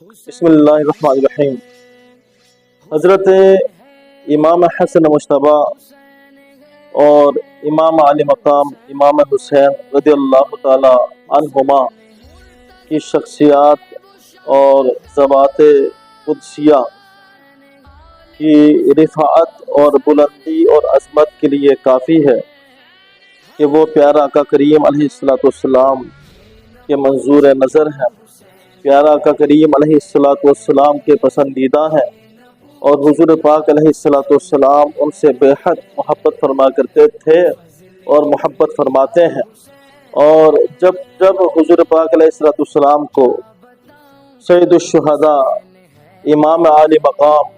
بسم اللہ الرحمن الرحیم۔ حضرت امام حسن مجتبی اور امام علی مقام امام حسین رضی اللہ تعالی عنہما کی شخصیات اور ذوات قدسیہ کی رفعت اور بلندی اور عظمت کے لیے کافی ہے کہ وہ پیارا آقا کریم علیہ السلام کے منظور نظر ہیں، پیارا آقا کریم علیہ السلام کے پسندیدہ ہیں، اور حضور پاک علیہ السلام ان سے بے حد محبت فرما کرتے تھے اور محبت فرماتے ہیں۔ اور جب حضور پاک علیہ السلام کو سید الشہداء امام علی مقام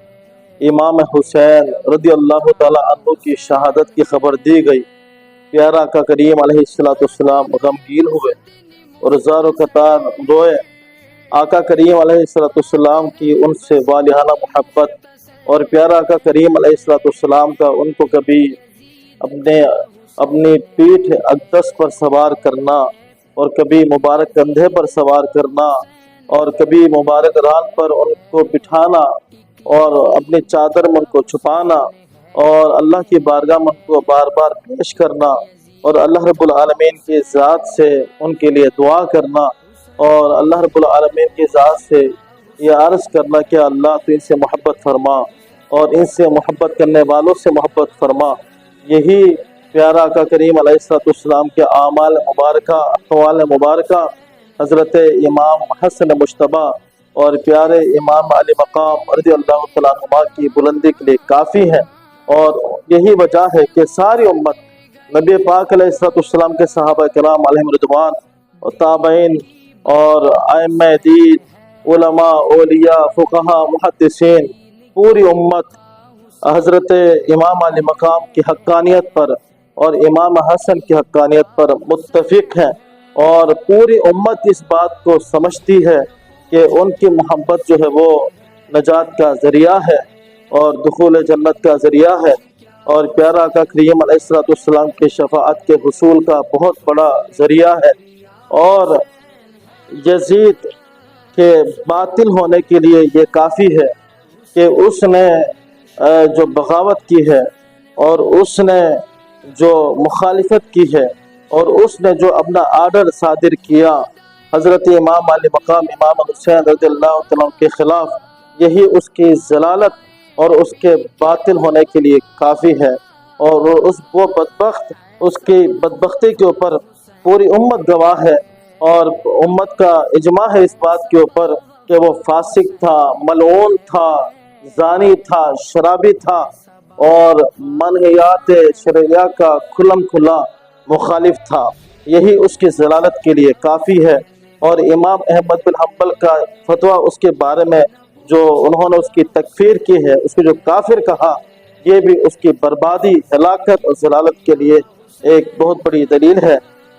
امام حسین رضی اللہ تعالی عنہ کی شہادت کی خبر دی گئی، پیارا آقا کریم علیہ السلام غمگین ہوئے اور زار و قطار روئے۔ آقا کریم علیہ السلام کی ان سے والہانہ محبت اور پیارا آقا کریم علیہ السلام کا ان کو کبھی اپنی پیٹھ اقدس پر سوار کرنا اور کبھی مبارک کندھے پر سوار کرنا اور کبھی مبارک ران پر ان کو بٹھانا اور اپنی چادر میں ان کو چھپانا اور اللہ کی بارگاہ میں ان کو بار بار پیش کرنا اور اللہ رب العالمین کی ذات سے ان کے لیے دعا کرنا اور اللہ رب العالمین کی ذات سے یہ عرض کرنا کہ اللہ تو ان سے محبت فرما اور ان سے محبت کرنے والوں سے محبت فرما، یہی پیارا آقا کریم علیہ السلام کے اعمال مبارکہ اقوال مبارکہ حضرت امام حسن مجتبی اور پیارے امام علی مقام رضی اللہ تعالیٰ عنہ کی بلندی کے لیے کافی ہیں۔ اور یہی وجہ ہے کہ ساری امت نبی پاک علیہ السلام کے صحابہ کرام علیہم رضوان اور تابعین اور ائمہ دین، علماء، اولیاء، فقہاء، محدثین، پوری امت حضرت امام علی مقام کی حقانیت پر اور امام حسن کی حقانیت پر متفق ہیں، اور پوری امت اس بات کو سمجھتی ہے کہ ان کی محبت جو ہے وہ نجات کا ذریعہ ہے اور دخول جنت کا ذریعہ ہے، اور پیارا آقا کریم علیہ السلام کی شفاعت کے حصول کا بہت بڑا ذریعہ ہے۔ اور یزید کے باطل ہونے کے لیے یہ کافی ہے کہ اس نے جو بغاوت کی ہے اور اس نے جو مخالفت کی ہے اور اس نے جو اپنا آرڈر صادر کیا حضرت امام علی مقام امام حسین رضی اللہ عنہ کے خلاف، یہی اس کی ضلالت اور اس کے باطل ہونے کے لیے کافی ہے، اور وہ بدبخت اس کی بدبختی کے اوپر پوری امت گواہ ہے، اور امت کا اجماع ہے اس بات کے اوپر کہ وہ فاسق تھا، ملعون تھا، زانی تھا، شرابی تھا اور منہیات شرعیہ کا کھلم کھلا مخالف تھا، یہی اس کی ضلالت کے لیے کافی ہے۔ اور امام احمد بن حنبل کا فتویٰ اس کے بارے میں جو انہوں نے اس کی تکفیر کی ہے، اس کو جو کافر کہا، یہ بھی اس کی بربادی، ہلاکت اور ضلالت کے لیے ایک بہت بڑی دلیل ہے۔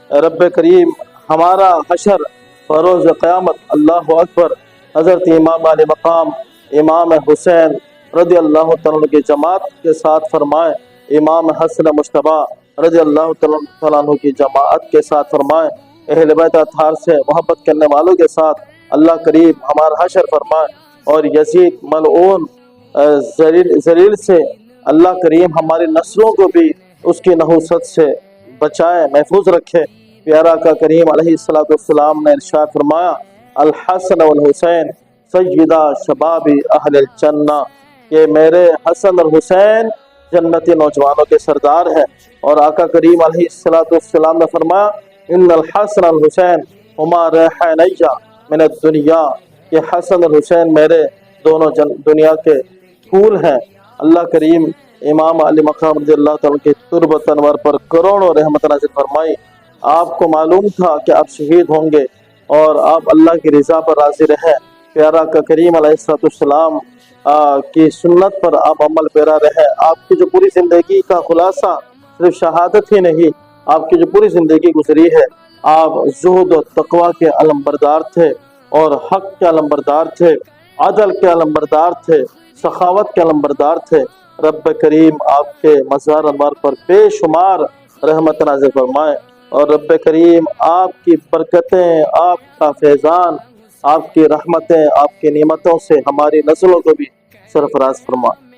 رب کریم ہمارا حشر بروز قیامت اللہ اکبر حضرت امام علی مقام امام حسین رضی اللہ تعالیٰ کی جماعت کے ساتھ فرمائے، امام حسن مجتبی رضی اللہ تعالیٰ عنہ کی جماعت کے ساتھ فرمائے، اہل بیت اطہار سے محبت کرنے والوں کے ساتھ اللہ کریم ہمارا حشر فرمائے، اور یزید ملعون ذلیل سے اللہ کریم ہماری نسلوں کو بھی اس کی نحوست سے بچائے، محفوظ رکھے۔ پیارا آقا کریم علیہ السلام نے ارشاد فرمایا، الحسن والحسین سیدہ شباب اہل الجنہ، کہ میرے حسن اور حسین جنتی نوجوانوں کے سردار ہیں۔ اور آقا کریم علیہ السلام نے فرمایا، ان الحسن والحسین ہما ریحانی من الدنیا، کہ حسن اور حسین میرے دونوں دنیا کے پھول ہیں۔ اللہ کریم امام علی مقام رضی اللہ تعالیٰ کی تربت انور پر کروڑوں رحمت نازل فرمائی۔ آپ کو معلوم تھا کہ آپ شہید ہوں گے اور آپ اللہ کی رضا پر راضی رہیں، پیارا آقا کریم علیہ السلام کی سنت پر آپ عمل پیرا رہیں۔ آپ کی جو پوری زندگی کا خلاصہ صرف شہادت ہی نہیں، آپ کی جو پوری زندگی گزری ہے، آپ زہد و تقوی کے علمبردار تھے اور حق کے علمبردار تھے، عدل کے علمبردار تھے، سخاوت کے علمبردار تھے۔ رب کریم آپ کے مزار انوار پر بے شمار رحمت نازل فرمائے، اور رب کریم آپ کی برکتیں، آپ کا فیضان آپ کی رحمتیں، آپ کی نعمتوں سے ہماری نسلوں کو بھی سرفراز فرما۔